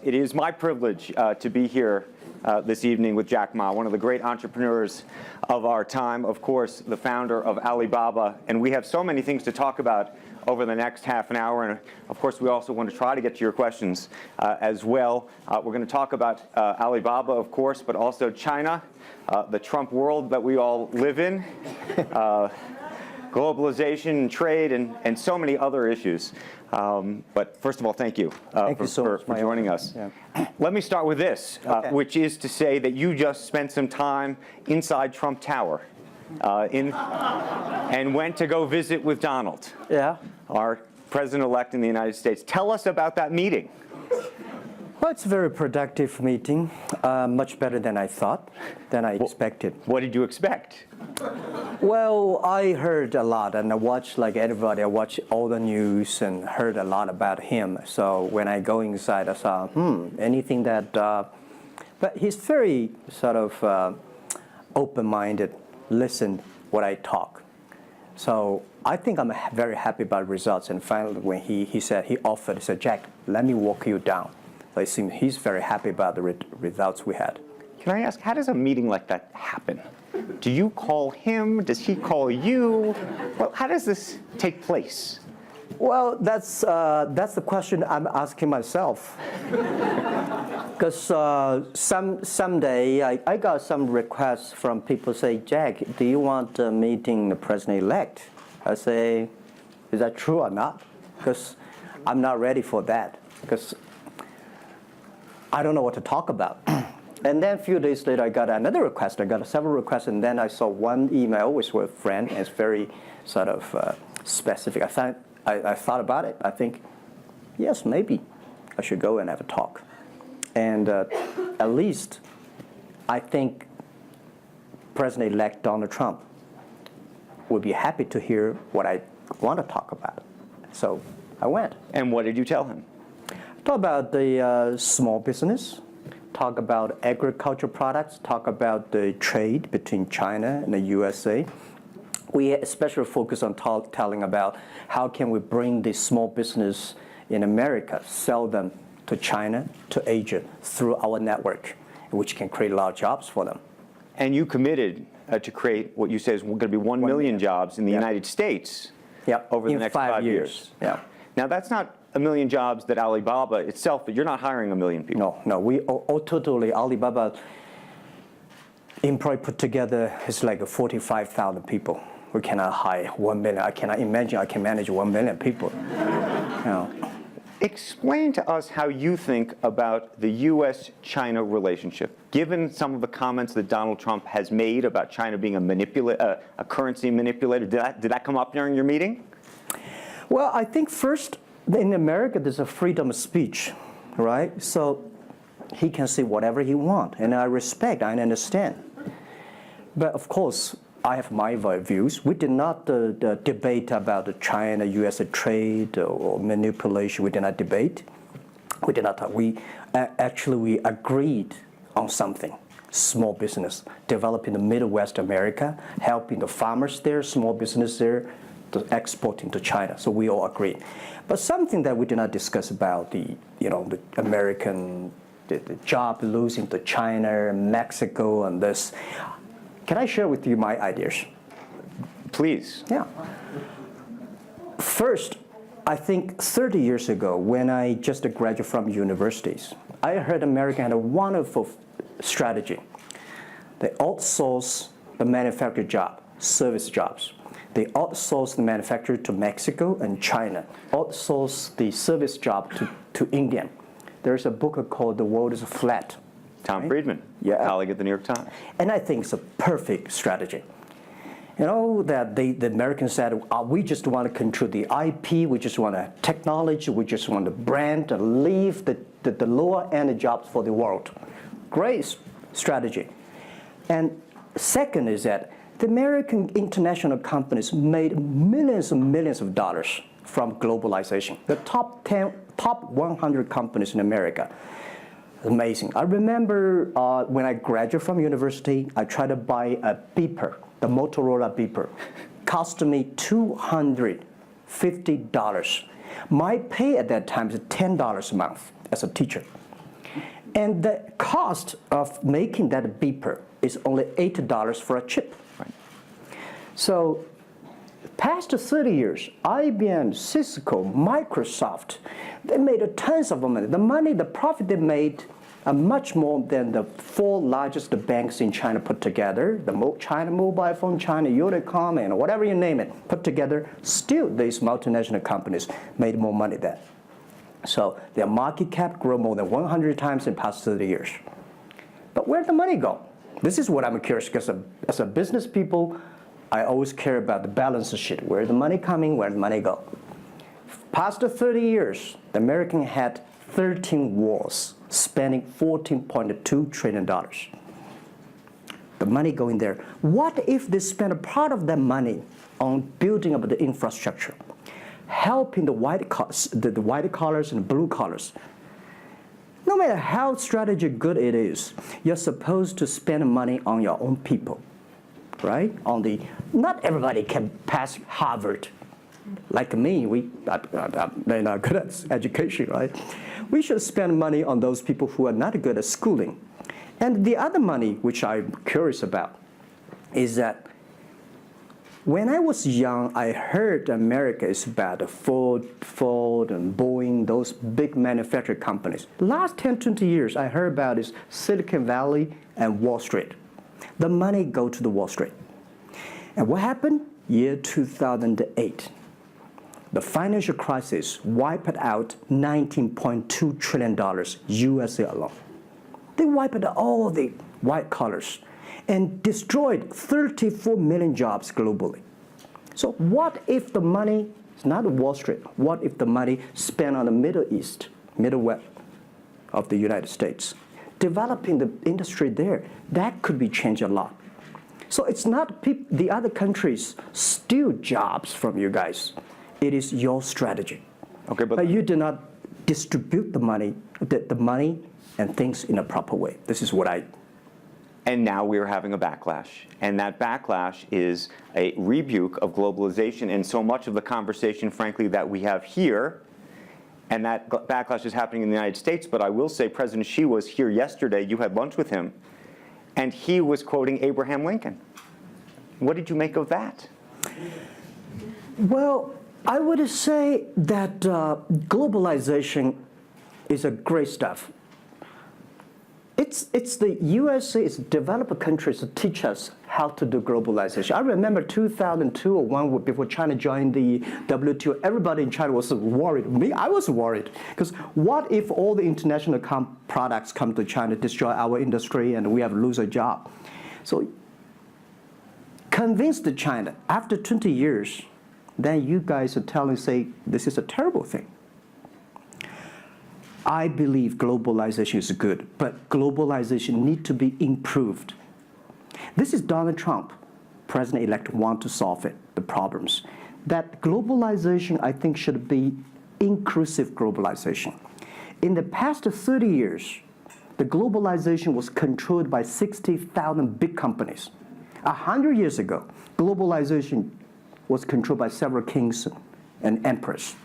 It is my privilege to be here this evening with Jack Ma, one of the great entrepreneurs of our time, of course, the founder of Alibaba. And we have so many things to talk about over the next half an hour. And of course, we also want to try to get to your questions as well. We're going to talk about Alibaba, of course, but also China, the Trump world that we all live in, globalization, trade, and so many other issues. But first of all, thank you, for joining us. Yeah. Let me start with this, which is to say that you just spent some time inside Trump Tower and went to go visit with Donald, our president-elect in the United States. Tell us about that meeting. Well, it's a very productive meeting, much better than I thought, than I expected. What did you expect? Well, I heard a lot, and I watched, like everybody, I watched all the news and heard a lot about him. So when I go inside, I saw, anything that, but he's very sort of open-minded, listen what I talk. So I think I'm very happy about results. And finally, when he said, he said, Jack, let me walk you down. So it seems he's very happy about the results we had. Can I ask, how does a meeting like that happen? Do you call him? Does he call you? Well, how does this take place? Well, that's the question I'm asking myself. Because someday I got some requests from people say, Jack, do you want a meeting the president-elect? I say, is that true or not? Because I'm not ready for that. Because I don't know what to talk about. And then a few days later, I got another request. I got several requests, and then I saw one email with a friend. And it's very sort of specific. I thought about it. I think, yes, maybe I should go and have a talk. And at least I think President-elect Donald Trump would be happy to hear what I want to talk about. So I went. And what did you tell him? Talk about the small business, talk about agricultural products, talk about the trade between China and the USA. We especially focus on telling about how can we bring the small business in America, sell them to China, to Asia, through our network, which can create a lot of jobs for them. And you committed to create what you say is going to be 1 million jobs in the United States over the next 5 years. Yeah. Now, that's not 1 million jobs that Alibaba itself, but you're not hiring 1 million people. No, we totally, Alibaba employee put together is like 45,000 people. We cannot hire 1 million. I cannot imagine I can manage 1 million people. Explain to us how you think about the U.S.-China relationship, given some of the comments that Donald Trump has made about China being a currency manipulator. Did that come up during your meeting? Well, I think first, in America, there's a freedom of speech, right? So he can say whatever he wants, and I respect, I understand. But of course, I have my views. We did not debate about the China-U.S. trade or manipulation. We did not debate. We did not talk. We agreed on something. Small business, developing the Midwest America, helping the farmers there, small business there, exporting to China. So we all agreed. But something that we did not discuss about the American the job losing to China, Mexico, and this. Can I share with you my ideas? Please. Yeah. First, I think 30 years ago, when I just graduated from universities, I heard America had a wonderful strategy. They outsource the manufacturing job, service jobs. They outsource the manufacturer to Mexico and China, outsource the service job to India. There's a book called The World is Flat. Tom Friedman, colleague at the New York Times. And I think it's a perfect strategy. You know, that the Americans said, we just want to control the IP, we just want technology, we just want the brand, to leave the lower-end jobs for the world. Great strategy. And second is that the American international companies made millions and millions of dollars from globalization. The top 100 companies in America. Amazing. I remember when I graduated from university, I tried to buy a beeper, the Motorola beeper. Cost me $250. My pay at that time is $10 a month as a teacher. And the cost of making that beeper is only $8 for a chip. Right. So past 30 years, IBM, Cisco, Microsoft, they made tons of money. The profit they made are much more than the 4 largest banks in China put together, the China Mobile Phone, China Unicom, and whatever you name it, put together. Still, these multinational companies made more money than. So their market cap grew more than 100 times in the past 30 years. But where'd the money go? This is what I'm curious, because as a business people, I always care about the balance sheet. Where's the money coming? Where'd the money go? Past 30 years, the American had 13 wars, spending $14.2 trillion. The money going there. What if they spend a part of that money on building up the infrastructure, helping the white collars and the blue collars? No matter how strategy good it is, you're supposed to spend money on your own people, right? Not everybody can pass Harvard. Like me, they're not good at education, right? We should spend money on those people who are not good at schooling. And the other money, which I'm curious about, is that when I was young, I heard America is about Ford and Boeing, those big manufacturing companies. Last 10, 20 years, I heard about is Silicon Valley and Wall Street. The money go to the Wall Street. And what happened? Year 2008. The financial crisis wiped out $19.2 trillion USA alone. They wiped out all the white collars and destroyed 34 million jobs globally. So what if the money is not Wall Street? What if the money spent on the Middle East, Middle West of the United States, developing the industry there? That could be changed a lot. So it's not the other countries steal jobs from you guys. It is your strategy. Okay, but you do not distribute the money and things in a proper way. This is what I. And now we're having a backlash. And that backlash is a rebuke of globalization. And so much of the conversation, frankly, that we have here, and that backlash is happening in the United States. But I will say President Xi was here yesterday. You had lunch with him. And he was quoting Abraham Lincoln. What did you make of that? Well, I would say that globalization is a great stuff. It's the USA, it's developed countries to teach us how to do globalization. I remember 2002 or 1 before China joined the WTO, everybody in China was worried. Me, I was worried. Because what if all the international products come to China, destroy our industry, and we have to lose a job? So convinced China, after 20 years, then you guys are say, this is a terrible thing. I believe globalization is good, but globalization needs to be improved. This is Donald Trump, President-elect, want to solve it, the problems. That globalization, I think, should be inclusive globalization. In the past 30 years, the globalization was controlled by 60,000 big companies. 100 years ago, globalization was controlled by several kings and emperors.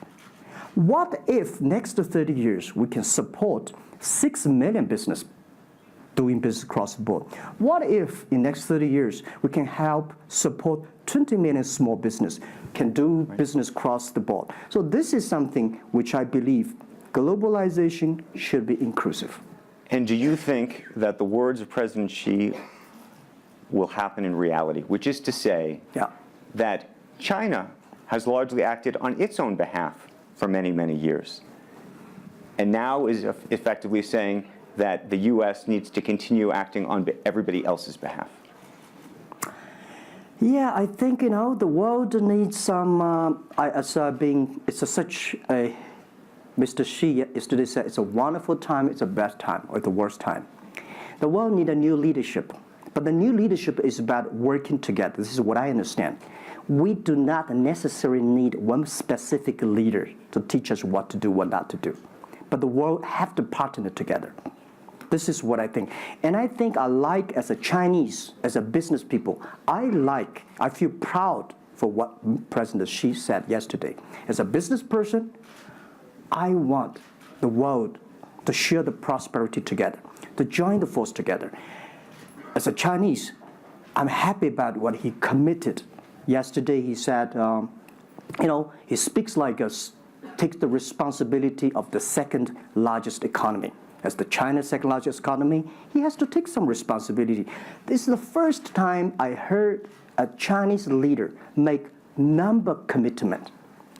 What if next 30 years we can support 6 million business doing business across the board? What if in next 30 years we can help support 20 million small business can do business across the board? So this is something which I believe globalization should be inclusive. And do you think that the words of President Xi will happen in reality, which is to say that China has largely acted on its own behalf for many, many years, and now is effectively saying that the U.S. needs to continue acting on everybody else's behalf? Yeah, I think, the world needs some, it's such a, Mr. Xi yesterday said it's a wonderful time, it's a best time, or the worst time. The world needs a new leadership, but the new leadership is about working together. This is what I understand. We do not necessarily need one specific leader to teach us what to do, what not to do. But the world have to partner together. This is what I think. And I think as a Chinese, as a business people, I feel proud for what President Xi said yesterday. As a business person, I want the world to share the prosperity together, to join the force together. As a Chinese, I'm happy about what he committed. Yesterday he said, he speaks like us, takes the responsibility of the second largest economy. As the China's second largest economy, he has to take some responsibility. This is the first time I heard a Chinese leader make number commitment.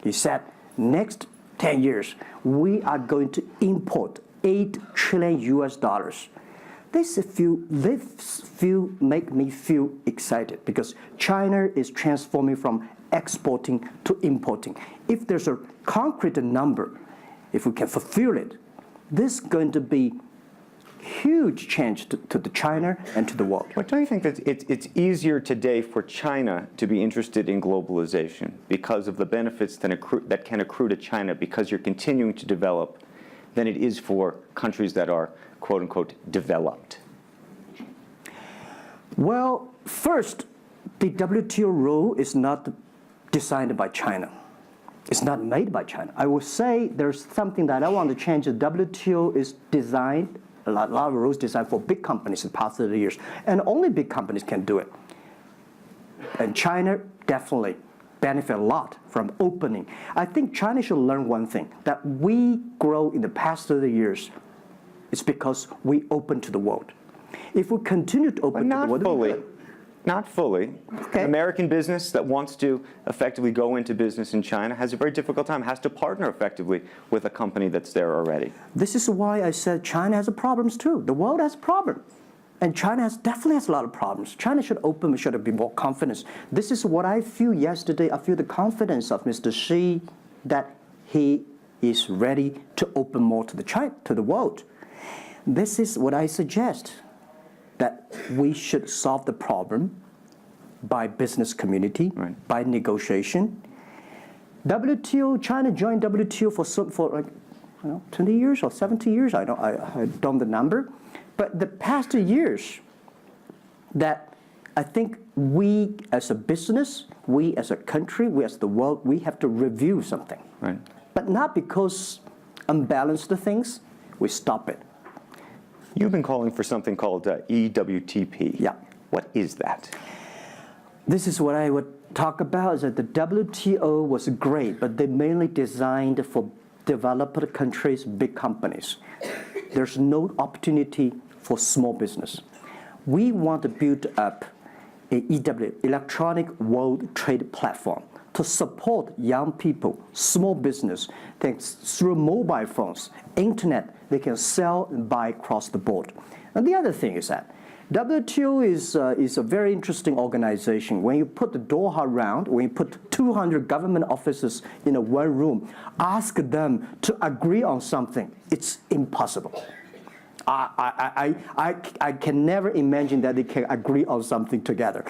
He said, next 10 years, we are going to import $8 trillion US. This make me feel excited because China is transforming from exporting to importing. If there's a concrete number, if we can fulfill it, this is going to be huge change to the China and to the world. But don't you think that it's easier today for China to be interested in globalization because of the benefits that can accrue to China because you're continuing to develop than it is for countries that are, quote unquote, developed? Well, first, the WTO rule is not designed by China. It's not made by China. I would say there's something that I want to change. The WTO is designed, a lot of rules designed for big companies in the past 30 years, and only big companies can do it. And China definitely benefit a lot from opening. I think China should learn one thing, that we grow in the past 30 years. It's because we open to the world. If we continue to open to the world, not fully. Okay. An American business that wants to effectively go into business in China has a very difficult time, has to partner effectively with a company that's there already. This is why I said China has problems too. The world has problems. And China definitely has a lot of problems. China should open, should be more confidence. This is what I feel yesterday. I feel the confidence of Mr. Xi that he is ready to open more to the world. This is what I suggest, that we should solve the problem by business community, right, by negotiation. WTO, China joined WTO for like 20 years or 70 years. I don't know the number, but the past 2 years, that I think we as a business, we as a country, we as the world, we have to review something. Right. But not because unbalanced things, we stop it. You've been calling for something called EWTP. Yeah. What is that? This is what I would talk about, is that the WTO was great, but they mainly designed for developed countries, big companies. There's no opportunity for small business. We want to build up a EW, Electronic World Trade Platform, to support young people, small business, thanks through mobile phones, internet, they can sell and buy across the board. And the other thing is that WTO is a very interesting organization. When you put the Doha round, when you put 200 government officers in a one room, ask them to agree on something, it's impossible. I can never imagine that they can agree on something together.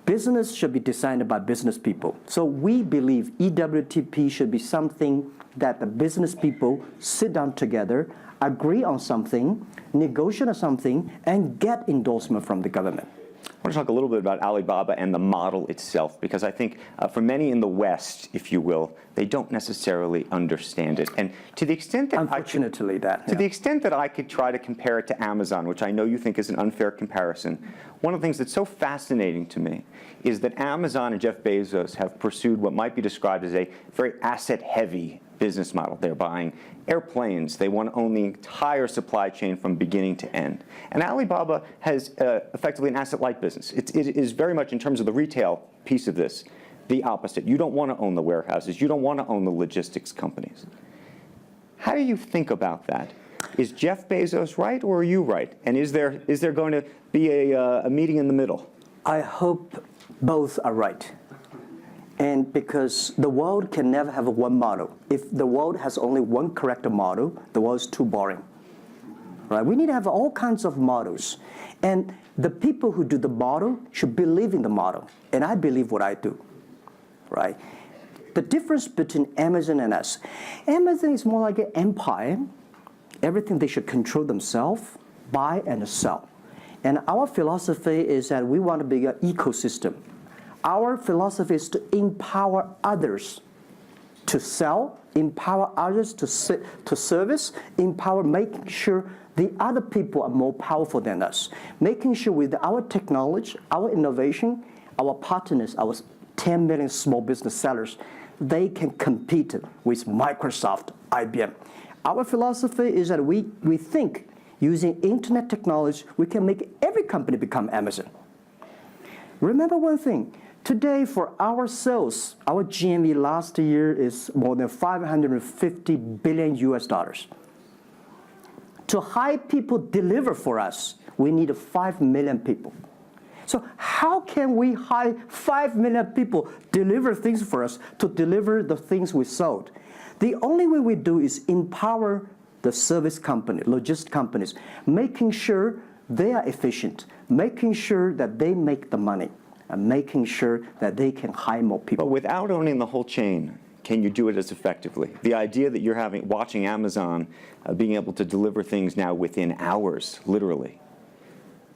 Business should be designed by business people. So we believe EWTP should be something that the business people sit down together, agree on something, negotiate on something, and get endorsement from the government. I want to talk a little bit about Alibaba and the model itself, because I think for many in the West, if you will, they don't necessarily understand it. And to the extent that the extent that I could try to compare it to Amazon, which I know you think is an unfair comparison, one of the things that's so fascinating to me is that Amazon and Jeff Bezos have pursued what might be described as a very asset-heavy business model. They're buying airplanes. They want to own the entire supply chain from beginning to end. And Alibaba has effectively an asset-light business. It is very much, in terms of the retail piece of this, the opposite. You don't want to own the warehouses. You don't want to own the logistics companies. How do you think about that? Is Jeff Bezos right, or are you right? And is there going to be a meeting in the middle? I hope both are right. And because the world can never have one model. If the world has only one correct model, the world is too boring. Right? We need to have all kinds of models. And the people who do the model should believe in the model. And I believe what I do. Right? The difference between Amazon and us. Amazon is more like an empire. Everything they should control themselves, buy and sell. And our philosophy is that we want to be an ecosystem. Our philosophy is to empower others to sell, empower others to service, empower making sure the other people are more powerful than us, making sure with our technology, our innovation, our partners, our 10 million small business sellers, they can compete with Microsoft, IBM. Our philosophy is that we think using internet technology, we can make every company become Amazon. Remember one thing, today for our sales, our GMV last year is more than 550 billion US dollars. To hire people deliver for us, we need 5 million people. So how can we hire 5 million people deliver things for us to deliver the things we sold? The only way we do is empower the service company, logistic companies, making sure they are efficient, making sure that they make the money, and making sure that they can hire more people. But without owning the whole chain, can you do it as effectively? The idea that you're watching Amazon being able to deliver things now within hours, literally.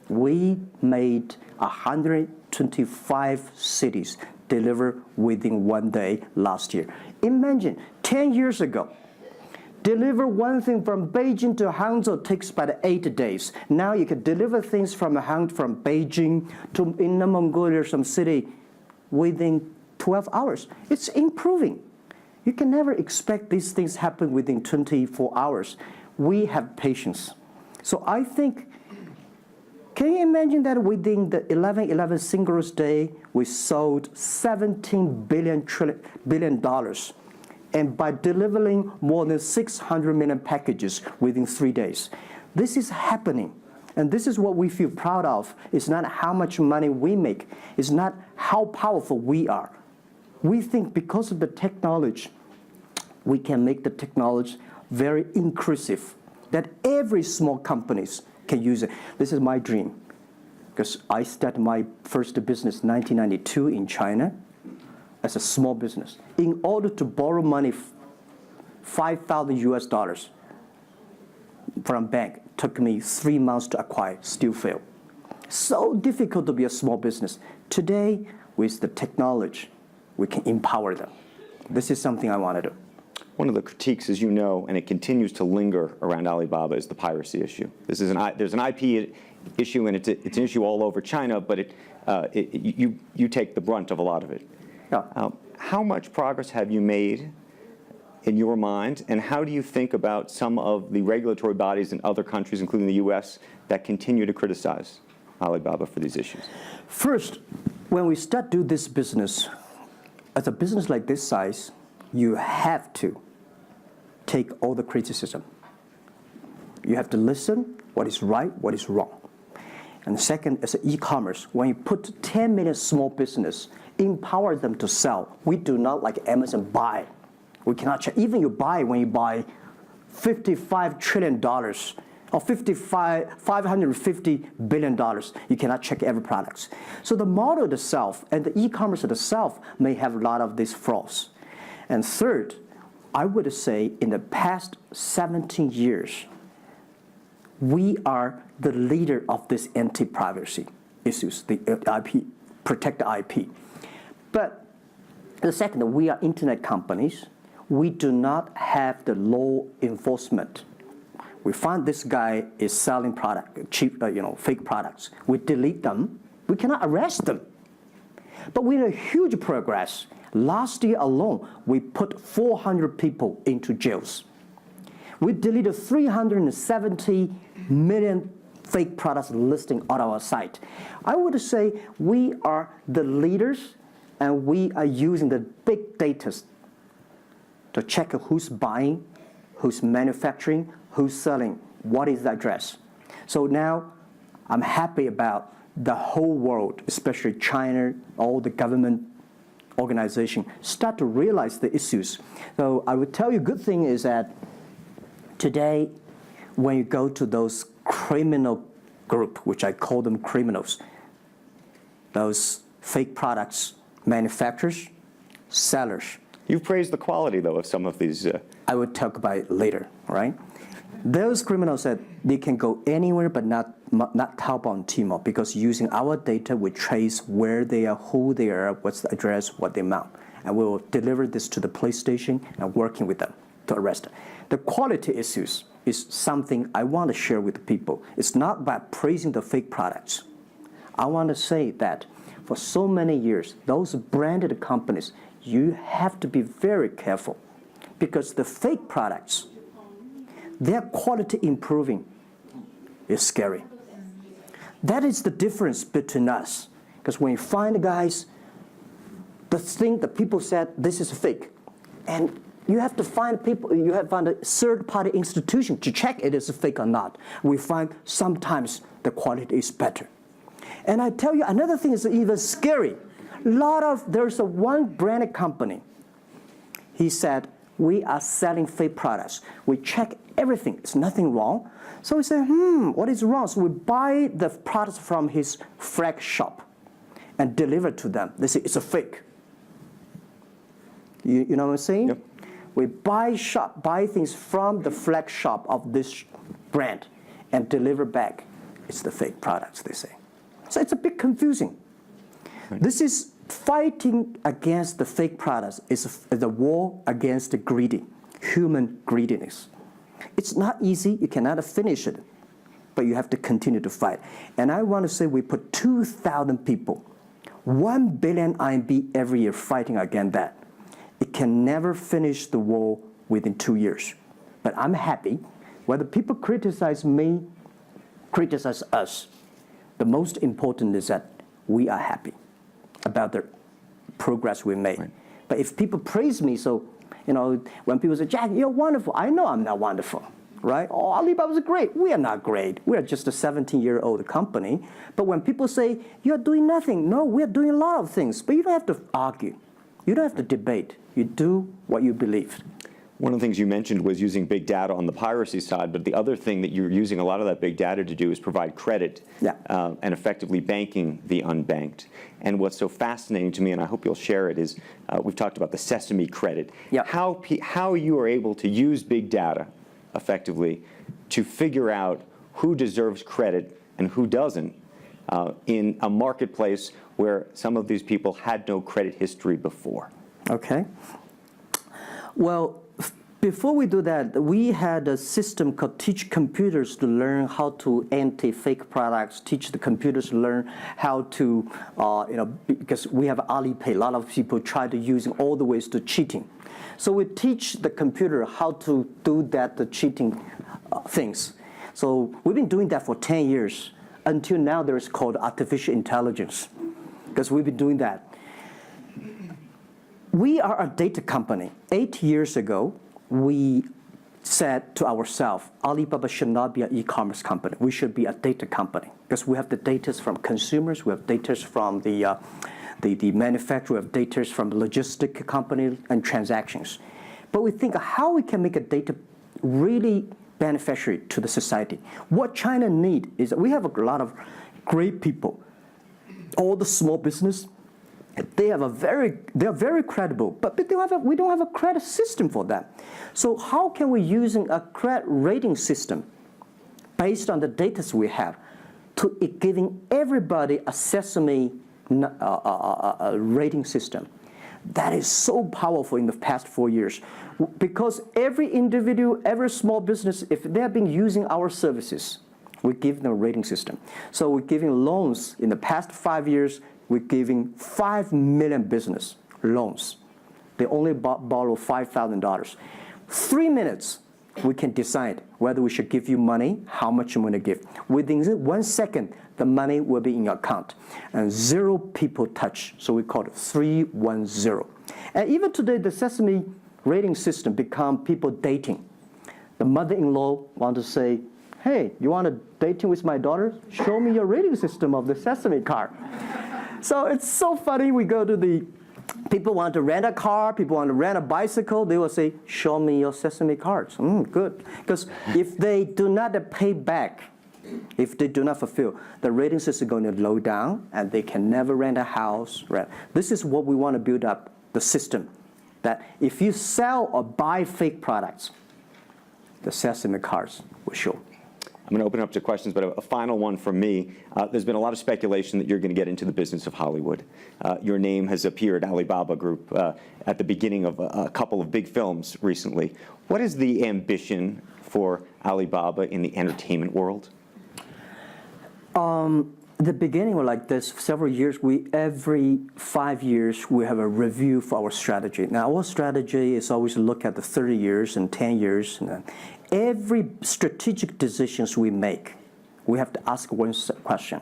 We made 125 cities deliver within 1 day last year. Imagine, 10 years ago, deliver one thing from Beijing to Hangzhou takes about 8 days. Now you can deliver things from Beijing to Inner Mongolia or some city within 12 hours. It's improving. You can never expect these things happen within 24 hours. We have patience. So I think, can you imagine that within the 11/11 Singles Day, we sold $17 billion, and by delivering more than 600 million packages within 3 days. This is happening, and this is what we feel proud of. It's not how much money we make. It's not how powerful we are. We think because of the technology, we can make the technology very inclusive, that every small companies can use it. This is my dream, because I started my first business in 1992 in China as a small business. In order to borrow money, 5,000 US dollars from bank, took me 3 months to acquire, still failed. So difficult to be a small business. Today, with the technology, we can empower them. This is something I want to do. One of the critiques, as you know, and it continues to linger around Alibaba, is the piracy issue. There's an IP issue, and it's an issue all over China, but you take the brunt of a lot of it. Yeah. How much progress have you made in your mind, and how do you think about some of the regulatory bodies in other countries, including the US, that continue to criticize Alibaba for these issues? First, when we start do this business, as a business like this size, you have to take all the criticism. You have to listen what is right, what is wrong. And second, as an e-commerce, when you put 10 million small business, empower them to sell. We do not like Amazon buy. We cannot check. Even when you buy $55 trillion or $550 billion, you cannot check every product. So the model itself and the e-commerce itself may have a lot of these flaws. And third, I would say in the past 17 years, we are the leader of this anti-privacy issues, the IP, protect the IP. But the second, we are internet companies. We do not have the law enforcement. We find this guy is selling cheap, fake products. We delete them. We cannot arrest them. But we made huge progress. Last year alone, we put 400 people into jails. We deleted 370 million fake products listing on our site. I would say we are the leaders, and we are using the big data to check who's buying, who's manufacturing, who's selling, what is the address. So now I'm happy about the whole world, especially China, all the government organization, start to realize the issues. So I would tell you, good thing is that today, when you go to those criminal group, which I call them criminals, those fake products, manufacturers, sellers. You've praised the quality, though, of some of these. I would talk about it later, right? Those criminals said they can go anywhere but not Taobao and Tmall, because using our data, we trace where they are, who they are, what's the address, what the amount. And we will deliver this to the police station and working with them to arrest them. The quality issues is something I want to share with people. It's not about praising the fake products. I want to say that for so many years, those branded companies, you have to be very careful, because the fake products, their quality improving is scary. That is the difference between us. Because when you find guys, the thing that people said, this is fake. And you have to find people, you have to find a third-party institution to check it is fake or not. We find sometimes the quality is better. And I tell you, another thing is even scary. There's one branded company. He said, we are selling fake products. We check everything. There's nothing wrong. So we say, what is wrong? So we buy the products from his flag shop and deliver to them. They say, it's a fake. You know what I'm saying? Yep. We buy things from the flag shop of this brand and deliver back. It's the fake products, they say. So it's a bit confusing. Right. This is fighting against the fake products. Is a war against the human greediness. It's not easy. You cannot finish it, but you have to continue to fight. And I want to say we put 2,000 people, 1 billion RMB every year fighting against that. It can never finish the war within 2 years. But I'm happy. Whether people criticize me, criticize us, the most important is that we are happy about the progress we made. Right. But if people praise me, so, when people say, Jack, you're wonderful, I know I'm not wonderful, right? Oh, Alibaba's great. We are not great. We are just a 17-year-old company. But when people say, you're doing nothing, no, we're doing a lot of things. But you don't have to argue. You don't have to debate. You do what you believe. One of the things you mentioned was using big data on the piracy side, but the other thing that you're using a lot of that big data to do is provide credit and effectively banking the unbanked. And what's so fascinating to me, and I hope you'll share it, is we've talked about the Sesame credit. Yep. How you are able to use big data effectively to figure out who deserves credit and who doesn't in a marketplace where some of these people had no credit history before. Okay. Well, before we do that, we had a system called Teach Computers to learn how to anti-fake products, teach the computers to learn how to, because we have Alipay, a lot of people try to use all the ways to cheating. So we teach the computer how to do that, the cheating things. So we've been doing that for 10 years. Until now, there's called artificial intelligence, because we've been doing that. We are a data company. 8 years ago, we said to ourselves, Alibaba should not be an e-commerce company. We should be a data company, because we have the data from consumers, we have data from the manufacturer, we have data from the logistic company and transactions. But we think how we can make a data really beneficiary to the society. What China needs is that we have a lot of great people. All the small business, they are very credible, but we don't have a credit system for them. So how can we using a credit rating system based on the data we have to giving everybody a Sesame rating system? That is so powerful in the past 4 years, because every individual, every small business, if they have been using our services, we give them a rating system. So we're giving loans in the past 5 years. We're giving 5 million business loans. They only borrow $5,000. 3 minutes, we can decide whether we should give you money, how much you want to give. Within 1 second, the money will be in your account. And 0 people touch, so we call it 310. And even today, the Sesame rating system become people dating. The mother-in-law want to say, hey, you want to dating with my daughter? Show me your rating system of the Sesame card. So it's so funny. We go to people want to rent a car, people want to rent a bicycle. They will say, show me your Sesame cards. Good. Because if they do not pay back, if they do not fulfill, the rating system is going to low down, and they can never rent a house. Right? This is what we want to build up, the system. That if you sell or buy fake products, the Sesame cars will show. I'm going to open up to questions, but a final one from me. There's been a lot of speculation that you're going to get into the business of Hollywood. Your name has appeared, Alibaba Group, at the beginning of a couple of big films recently. What is the ambition for Alibaba in the entertainment world? The beginning was like this. Several years, every 5 years, we have a review for our strategy. Now, our strategy is always look at the 30 years and 10 years. And every strategic decisions we make, we have to ask one question.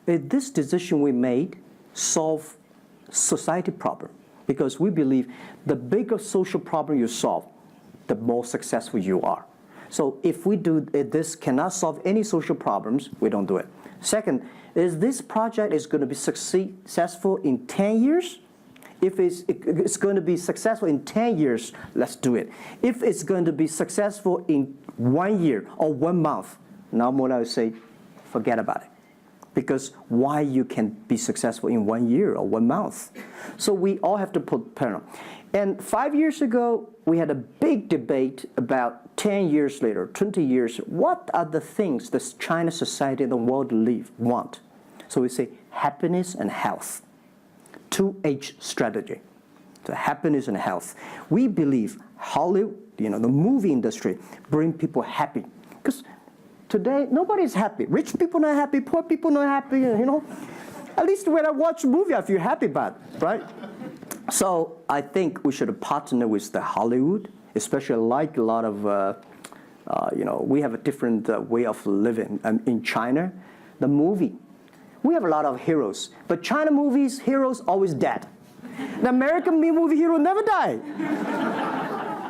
Is this decision we made solve society problem? Because we believe the bigger social problem you solve, the more successful you are. So if we do this cannot solve any social problems, we don't do it. Second, is this project is going to be successful in 10 years? If it's going to be successful in 10 years, let's do it. If it's going to be successful in 1 year or 1 month, now more I would say, forget about it. Because why you can be successful in 1 year or 1 month? So we all have to put pen on. And 5 years ago, we had a big debate about 10 years later, 20 years, what are the things that China society and the world want? So we say happiness and health. 2H strategy. So happiness and health. We believe Hollywood, the movie industry, bring people happy. Because today, nobody's happy. Rich people not happy, poor people not happy, At least when I watch a movie, I feel happy about it, right? So I think we should partner with the Hollywood, especially like a lot of, we have a different way of living. In China, the movie, we have a lot of heroes. But China movies, heroes always dead. The American movie hero never die.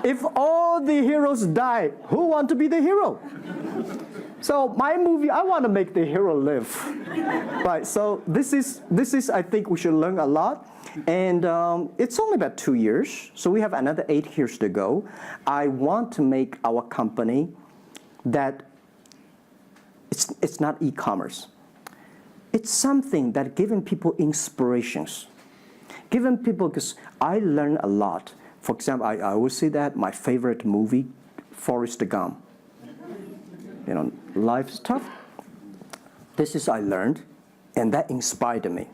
If all the heroes die, who want to be the hero? So my movie, I want to make the hero live. Right, so this is, I think we should learn a lot. And it's only about 2 years, so we have another 8 years to go. I want to make our company that it's not e-commerce. It's something that giving people inspirations. Giving people, because I learn a lot. For example, I always say that my favorite movie, Forrest Gump. Life's tough. This is I learned, and that inspired me.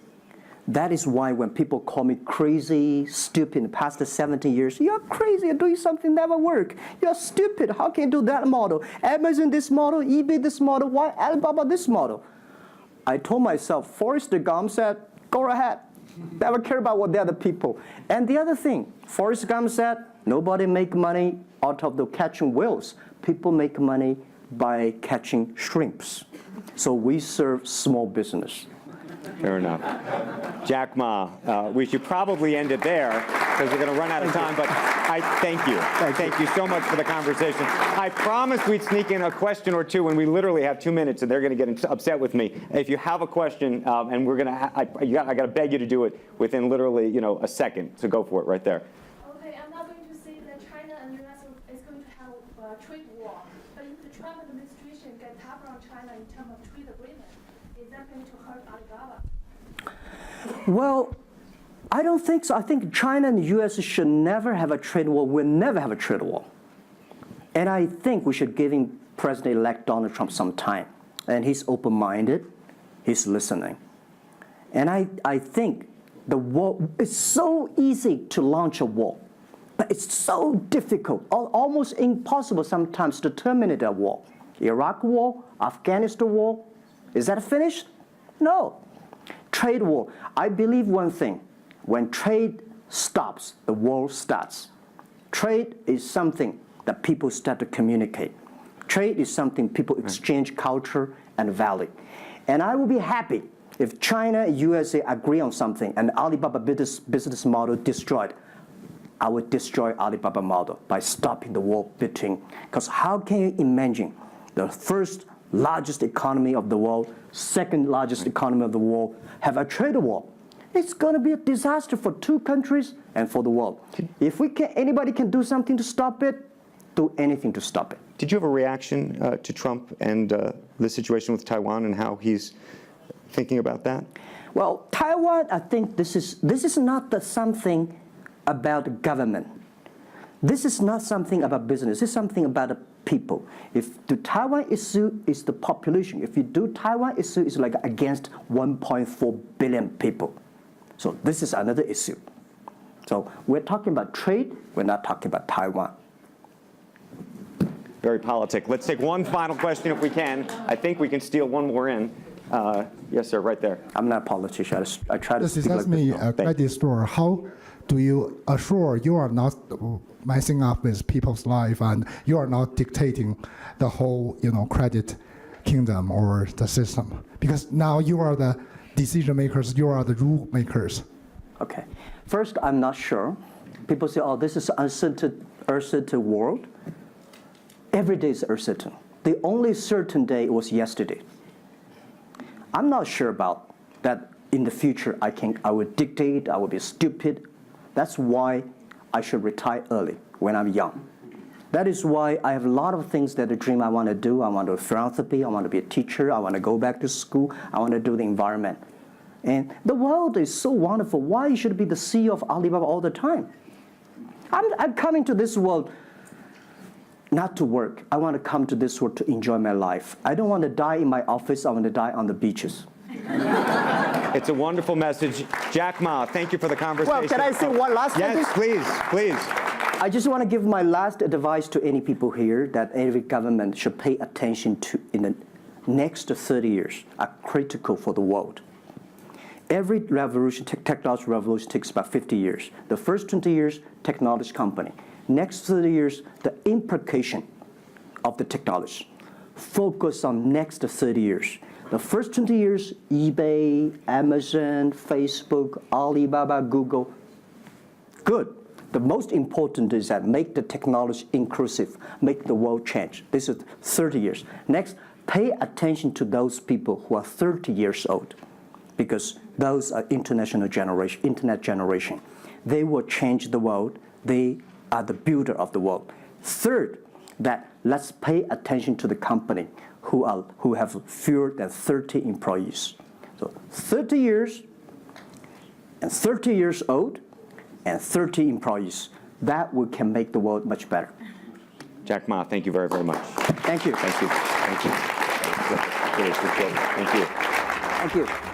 That is why when people call me crazy, stupid in the past 17 years, you're crazy, you're doing something never work. You're stupid, how can you do that model? Amazon this model, eBay this model, why Alibaba this model? I told myself, Forrest Gump said, go ahead. Never care about what the other people. And the other thing, Forrest Gump said, nobody make money out of the catching whales. People make money by catching shrimps. So we serve small business. Fair enough. Jack Ma, we should probably end it there because we're going to run out of time, but I thank you. Thank you so much for the conversation. I promised we'd sneak in a question or two, and we literally have 2 minutes, and they're going to get upset with me. If you have a question, and we're going to, I got to beg you to do it within literally, a second. So go for it right there. Okay, I'm not going to say that China and the US is going to have a trade war, but if the Trump administration get tougher on China in terms of trade agreement, is that going to hurt Alibaba? Well, I don't think so. I think China and the U.S. should never have a trade war. We'll never have a trade war. And I think we should give President-elect Donald Trump some time. And he's open-minded. He's listening. And I think the war, it's so easy to launch a war. But it's so difficult, almost impossible sometimes to terminate a war. Iraq war, Afghanistan war, is that finished? No. Trade war. I believe one thing. When trade stops, the war starts. Trade is something that people start to communicate. Trade is something people exchange culture and value. And I will be happy if China and USA agree on something and Alibaba business model destroyed. I would destroy Alibaba model by stopping the war between. Because how can you imagine the first largest economy of the world, second largest economy of the world, have a trade war? It's going to be a disaster for two countries and for the world. If anybody can do something to stop it, do anything to stop it. Did you have a reaction to Trump and the situation with Taiwan and how he's thinking about that? Well, Taiwan, I think this is not something about government. This is not something about business. This is something about the people. If the Taiwan issue is the population, if you do Taiwan issue, it's like against 1.4 billion people. So this is another issue. So we're talking about trade, we're not talking about Taiwan. Very politic. Let's take one final question if we can. I think we can steal one more in. Yes, sir, right there. I'm not a politician. I try to This speak is like me, this. a credit store. How do you assure you are not messing up with people's life and you are not dictating the whole, credit kingdom or the system? Because now you are the decision makers, you are the rule makers. Okay. First, I'm not sure. People say, oh, this is uncertain world. Every day is uncertain. The only certain day was yesterday. I'm not sure about that in the future I would dictate, I would be stupid. That's why I should retire early when I'm young. That is why I have a lot of things that I dream I want to do. I want to do philanthropy, I want to be a teacher, I want to go back to school, I want to do the environment. And the world is so wonderful. Why should I be the CEO of Alibaba all the time? I'm coming to this world not to work. I want to come to this world to enjoy my life. I don't want to die in my office. I want to die on the beaches. It's a wonderful message. Jack Ma, thank you for the conversation. Well, can I say one last thing? Yes, please, please. I just want to give my last advice to any people here that every government should pay attention to in the next 30 years are critical for the world. Every revolution, technology revolution takes about 50 years. The first 20 years, technology company. Next 30 years, the implication of the technology. Focus on next 30 years. The first 20 years, eBay, Amazon, Facebook, Alibaba, Google, good. The most important is that make the technology inclusive, make the world change. This is 30 years. Next, pay attention to those people who are 30 years old, because those are internet generation. They will change the world. They are the builder of the world. Third, that let's pay attention to the company who have fewer than 30 employees. So 30 years and 30 years old and 30 employees. That can make the world much better. Jack Ma, thank you very, very much. Thank you. Thank you. Thank you. Really appreciate it. Thank you. Thank you.